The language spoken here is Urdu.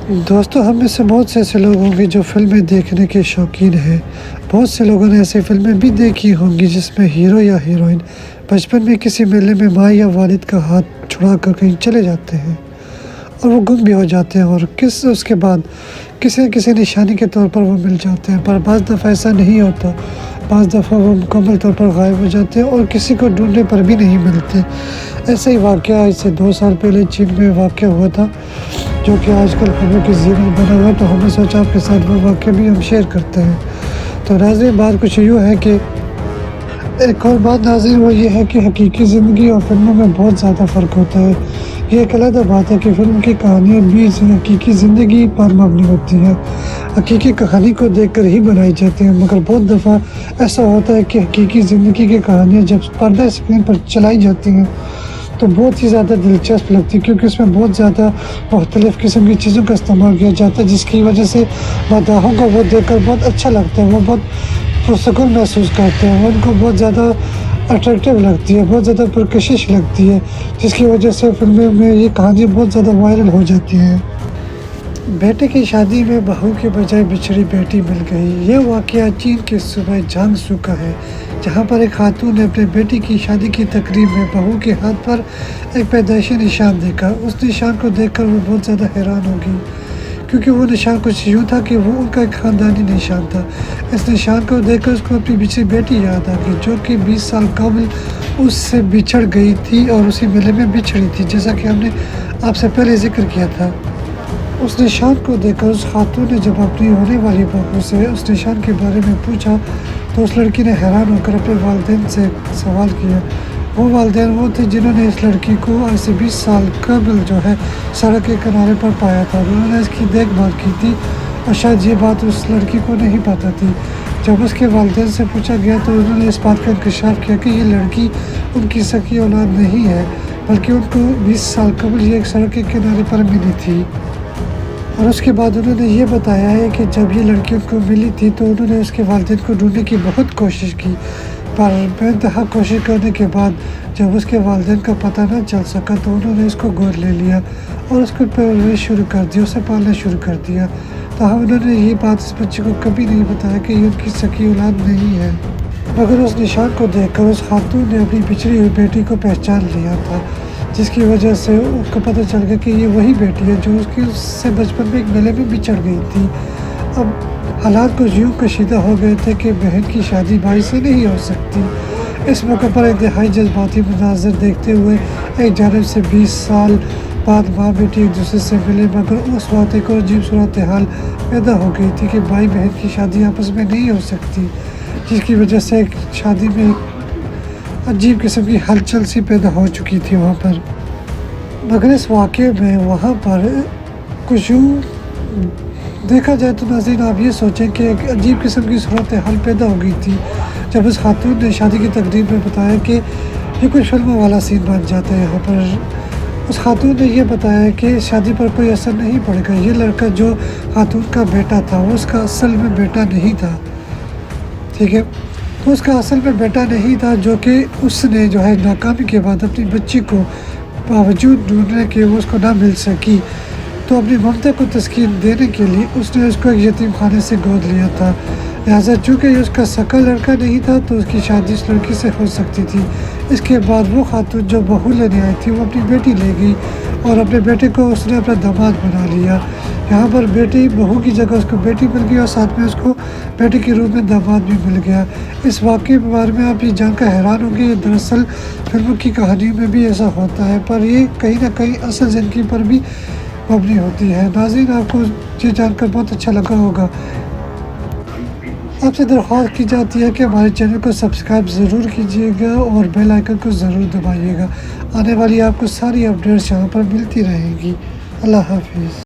دوستو ہم میں سے بہت سے ایسے لوگ ہوں گے جو فلمیں دیکھنے کے شوقین ہیں۔ بہت سے لوگوں نے ایسی فلمیں بھی دیکھی ہوں گی جس میں ہیرو یا ہیروئن بچپن میں کسی میلے میں ماں یا والد کا ہاتھ چھڑا کر کہیں چلے جاتے ہیں اور وہ گم بھی ہو جاتے ہیں، اور اس کے بعد کسی نہ کسی نشانی کے طور پر وہ مل جاتے ہیں۔ پر بعض دفعہ ایسا نہیں ہوتا، بعض دفعہ وہ مکمل طور پر غائب ہو جاتے ہیں اور کسی کو ڈھونڈنے پر بھی نہیں ملتے۔ ایسا ہی واقعہ آج سے 2 سال پہلے چین میں واقع ہوا تھا، جو کہ آج کل خبروں کی زینت بنا ہوا ہے، تو ہم نے سوچا آپ کے ساتھ وہ واقعہ بھی ہم شیئر کرتے ہیں۔ تو ناظرین، بات کچھ یوں ہے کہ ایک اور بات ناظرین وہ یہ ہے کہ حقیقی زندگی اور فلموں میں بہت زیادہ فرق ہوتا ہے۔ یہ ایک علیحدہ بات ہے کہ فلم کی کہانیاں بھی حقیقی زندگی پر مبنی ہوتی ہیں، حقیقی کہانی کو دیکھ کر ہی بنائی جاتی ہیں، مگر بہت دفعہ ایسا ہوتا ہے کہ حقیقی زندگی کی کہانیاں جب پردہ اسکرین پر چلائی جاتی ہیں تو بہت ہی زیادہ دلچسپ لگتی ہے، کیونکہ اس میں بہت زیادہ مختلف قسم کی چیزوں کا استعمال کیا جاتا ہے، جس کی وجہ سے مداحوں کو وہ دیکھ کر بہت اچھا لگتا ہے، وہ بہت پرسکون محسوس کرتے ہیں، وہ ان کو بہت زیادہ اٹریکٹیو لگتی ہے، بہت زیادہ پرکشش لگتی ہے، جس کی وجہ سے فلموں میں یہ کہانی بہت زیادہ وائرل ہو جاتی ہیں۔ بیٹے کی شادی میں بہو کے بجائے بچھڑی بیٹی مل گئی۔ یہ واقعہ چین کے صوبہ جیانگسو کا ہے، جہاں پر ایک خاتون نے اپنے بیٹی کی شادی کی تقریب میں بہو کے ہاتھ پر ایک پیدائشی نشان دیکھا۔ اس نشان کو دیکھ کر وہ بہت زیادہ حیران ہو گئی، کیونکہ وہ نشان کچھ یوں تھا کہ وہ ان کا ایک خاندانی نشان تھا۔ اس نشان کو دیکھ کر اس کو اپنی بچھڑی بیٹی یاد آ گئی، جو کہ 20 سال قبل اس سے بچھڑ گئی تھی اور اسی میلے میں بچھڑی تھی، جیسا کہ ہم نے آپ سے پہلے ذکر کیا تھا۔ اس نشان کو دیکھ کر اس خاتون نے جب اپنی ہونے والی بہو سے اس نشان کے بارے میں پوچھا تو اس لڑکی نے حیران ہو کر اپنے والدین سے سوال کیا۔ وہ والدین وہ تھے جنہوں نے اس لڑکی کو آج سے 20 سال قبل سڑک کے کنارے پر پایا تھا، اور انہوں نے اس کی دیکھ بھال کی تھی، اور شاید یہ بات اس لڑکی کو نہیں پتہ تھی۔ جب اس کے والدین سے پوچھا گیا تو انہوں نے اس بات کا انکشاف کیا کہ یہ لڑکی ان کی سکی اولاد نہیں ہے، بلکہ ان کو 20 سال قبل یہ ایک سڑک کے کنارے پر ملی تھی۔ اور اس کے بعد انہوں نے یہ بتایا ہے کہ جب یہ لڑکی ان کو ملی تھی تو انہوں نے اس کے والدین کو ڈھونڈنے کی بہت کوشش کی، پر بے انتہا کوشش کرنے کے بعد جب اس کے والدین کا پتہ نہ چل سکا تو انہوں نے اس کو گود لے لیا اور اس کو پرورش شروع کر دی، اسے پالنا شروع کر دیا۔ تاہم انہوں نے یہ بات اس بچے کو کبھی نہیں بتایا کہ یہ ان کی سکی اولاد نہیں ہے، مگر اس نشان کو دیکھ کر اس خاتون نے اپنی بچھڑی ہوئی بیٹی کو پہچان لیا تھا، جس کی وجہ سے اس کو پتہ چل گیا کہ یہ وہی بیٹی ہے جو اس سے بچپن میں ایک میلے میں بچھڑ گئی تھی۔ اب حالات کچھ یوں کشیدہ ہو گئے تھے کہ بہن کی شادی بھائی سے نہیں ہو سکتی۔ اس موقع پر انتہائی جذباتی مناظر دیکھتے ہوئے ایک جانب سے 20 سال بعد ماں بیٹی ایک دوسرے سے ملے، مگر اس وقت ایک اور عجیب صورتحال پیدا ہو گئی تھی کہ بھائی بہن کی شادی آپس میں نہیں ہو سکتی، جس کی وجہ سے ایک شادی میں ایک عجیب قسم کی ہلچل سی پیدا ہو چکی تھی وہاں پر۔ مگر اس واقعے میں وہاں پر کچھ یوں دیکھا جائے تو ناظرین آپ یہ سوچیں کہ ایک عجیب قسم کی صورتحال پیدا ہو گئی تھی جب اس خاتون نے شادی کی تقریب میں بتایا کہ یہ کچھ فلموں والا سین بن جاتا ہے۔ یہاں پر اس خاتون نے یہ بتایا کہ شادی پر کوئی اثر نہیں پڑے گا، یہ لڑکا جو خاتون کا بیٹا تھا وہ اس کا اصل میں بیٹا نہیں تھا، ٹھیک ہے، تو اس کا اصل میں بیٹا نہیں تھا، جو کہ اس نے ناکامی کے بعد اپنی بچی کو باوجود ڈھونڈنے کے وہ اس کو نہ مل سکی، تو اپنی ممتا کو تسکین دینے کے لیے اس نے اس کو ایک یتیم خانے سے گود لیا تھا۔ لہٰذا چونکہ یہ اس کا سکا لڑکا نہیں تھا تو اس کی شادی اس لڑکی سے ہو سکتی تھی۔ اس کے بعد وہ خاتون جو بہو لینے آئی تھی وہ اپنی بیٹی لے گئی اور اپنے بیٹے کو اس نے اپنا داماد بنا لیا۔ یہاں پر بیٹی بہو کی جگہ اس کو بیٹی مل گئی اور ساتھ میں اس کو بیٹے کے روپ میں داماد بھی مل گیا۔ اس واقعے کے بارے میں آپ یہ جان کر حیران ہوں گے، یہ دراصل فلموں کی کہانیوں میں بھی ایسا ہوتا ہے، پر یہ کہیں نہ کہیں اصل زندگی پر بھی مبنی ہوتی ہے۔ ناظرین آپ کو یہ جان کر بہت اچھا لگا ہوگا۔ آپ سے درخواست کی جاتی ہے کہ ہمارے چینل کو سبسکرائب ضرور کیجیے گا اور بیل آئیکن کو ضرور دبائیے گا، آنے والی آپ کو ساری اپڈیٹس یہاں پر ملتی رہیں گی۔ اللہ حافظ۔